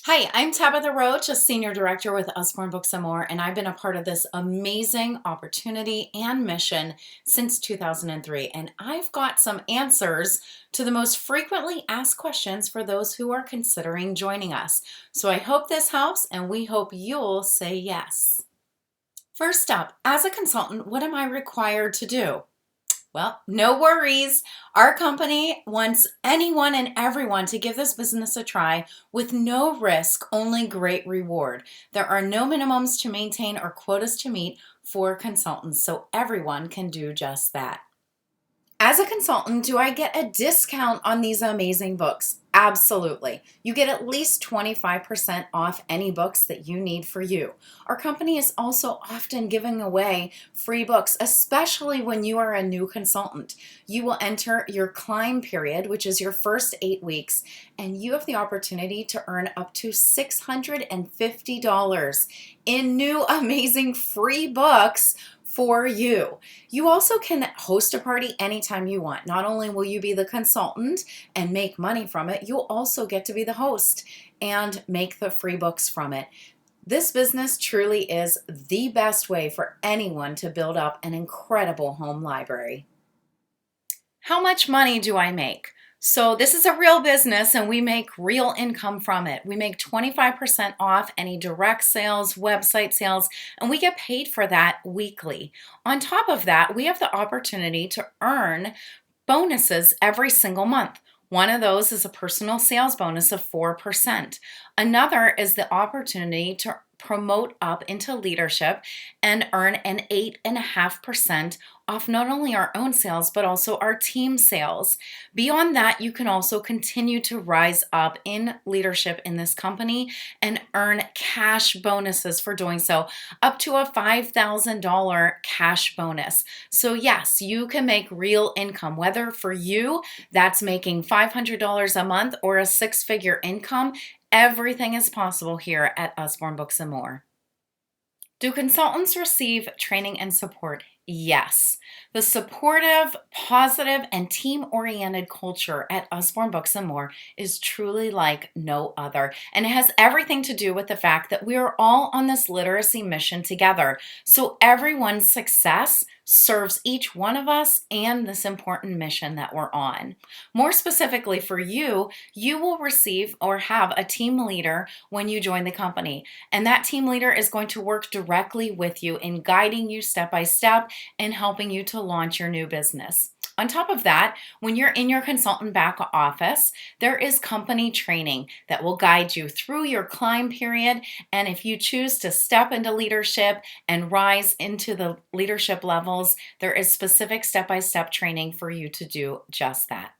Hi, I'm Tabitha Roach, a Senior Director with Usborne Books and More, and I've been a part of this amazing opportunity and mission since 2003. And I've got some answers to the most frequently asked questions for those who are considering joining us. So I hope this helps, and we hope you'll say yes. First up, as a consultant, what am I required to do? Well, no worries. Our company wants anyone and everyone to give this business a try with no risk, only great reward. There are no minimums to maintain or quotas to meet for consultants, so everyone can do just that. As a consultant, do I get a discount on these amazing books? Absolutely. You get at least 25% off any books that you need for you. Our company is also often giving away free books, especially when you are a new consultant. You will enter your climb period, which is your first 8 weeks, and you have the opportunity to earn up to $650 in new amazing free books for you. You also can host a party anytime you want. Not only will you be the consultant and make money from it, you'll also get to be the host and make the free books from it. This business truly is the best way for anyone to build up an incredible home library. How much money do I make? So this is a real business and we make real income from it. We make 25% off any direct sales, website sales, and we get paid for that weekly. On top of that, we have the opportunity to earn bonuses every single month. One of those is a personal sales bonus of 4%. Another is the opportunity to promote up into leadership and earn an 8.5% off not only our own sales, but also our team sales. Beyond that, you can also continue to rise up in leadership in this company and earn cash bonuses for doing so, up to a $5,000 cash bonus. So yes, you can make real income, whether for you, that's making $500 a month or a six-figure income. Everything is possible here at Usborne Books and More. Do consultants receive training and support? Yes. The supportive, positive, and team-oriented culture at Usborne Books and More is truly like no other. And it has everything to do with the fact that we are all on this literacy mission together. So everyone's success serves each one of us and this important mission that we're on. More specifically for you, you will receive or have a team leader when you join the company. And that team leader is going to work directly with you in guiding you step by step and helping you to launch your new business. On top of that, when you're in your consultant back office, there is company training that will guide you through your climb period. And if you choose to step into leadership and rise into the leadership levels, there is specific step-by-step training for you to do just that.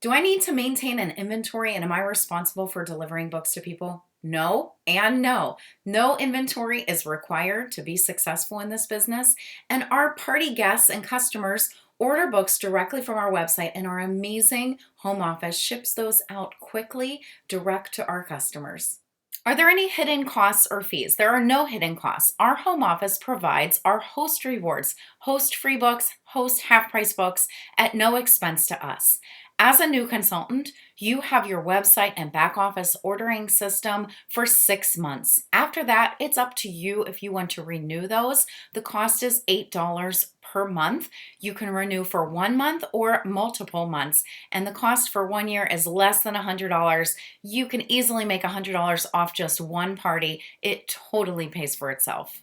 Do I need to maintain an inventory and am I responsible for delivering books to people? No and no. No inventory is required to be successful in this business, and our party guests and customers order books directly from our website, and our amazing home office ships those out quickly direct to our customers. Are there any hidden costs or fees? There are no hidden costs. Our home office provides our host rewards, host free books, host half-price books at no expense to us. As a new consultant, you have your website and back office ordering system for 6 months. After that, it's up to you if you want to renew those. The cost is $8 per month. You can renew for 1 month or multiple months, and the cost for 1 year is less than $100. You can easily make $100 off just one party. It totally pays for itself.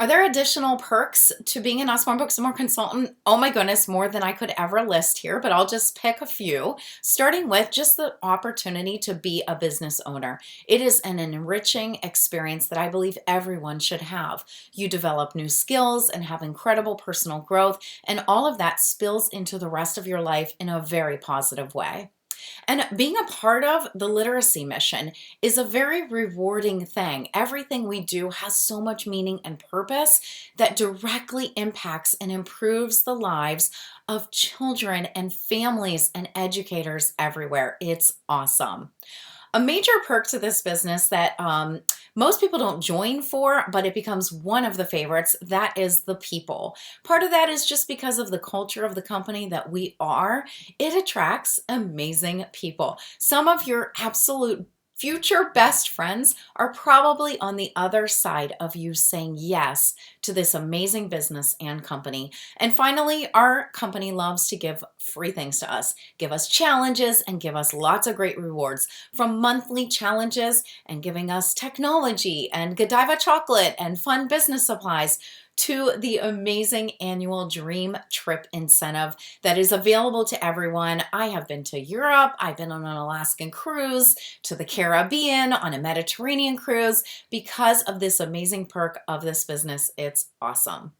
Are there additional perks to being an Usborne Books and More consultant? Oh my goodness, more than I could ever list here, but I'll just pick a few, starting with just the opportunity to be a business owner. It is an enriching experience that I believe everyone should have. You develop new skills and have incredible personal growth, and all of that spills into the rest of your life in a very positive way. And being a part of the literacy mission is a very rewarding thing. Everything we do has so much meaning and purpose that directly impacts and improves the lives of children and families and educators everywhere. It's awesome. A major perk to this business that most people don't join for, but it becomes one of the favorites, that is the people. Part of that is just because of the culture of the company that we are. It attracts amazing people. Some of your absolute Future best friends are probably on the other side of you saying yes to this amazing business and company. And finally, our company loves to give free things to us, give us challenges, and give us lots of great rewards, from monthly challenges and giving us technology and Godiva chocolate and fun business supplies, to the amazing annual dream trip incentive that is available to everyone. I have been to Europe, I've been on an Alaskan cruise, to the Caribbean, on a Mediterranean cruise, because of this amazing perk of this business. It's awesome.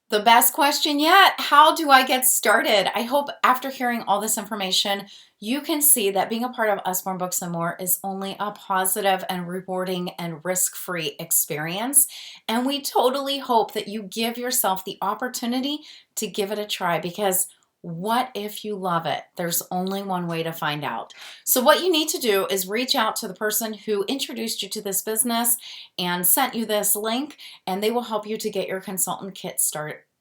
The best question yet, how do I get started? I hope after hearing all this information, you can see that being a part of Usborne Books and More is only a positive and rewarding and risk-free experience. And we totally hope that you give yourself the opportunity to give it a try, because what if you love it? There's only one way to find out. So what you need to do is reach out to the person who introduced you to this business and sent you this link, and they will help you to get your consultant kit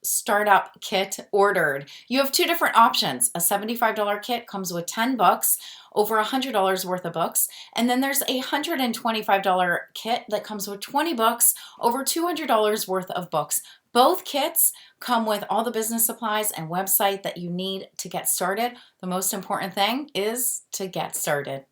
startup kit ordered. You have two different options. A $75 kit comes with 10 books, over $100 worth of books, and then there's a $125 kit that comes with 20 books, over $200 worth of books. Both kits come with all the business supplies and website that you need to get started. The most important thing is to get started.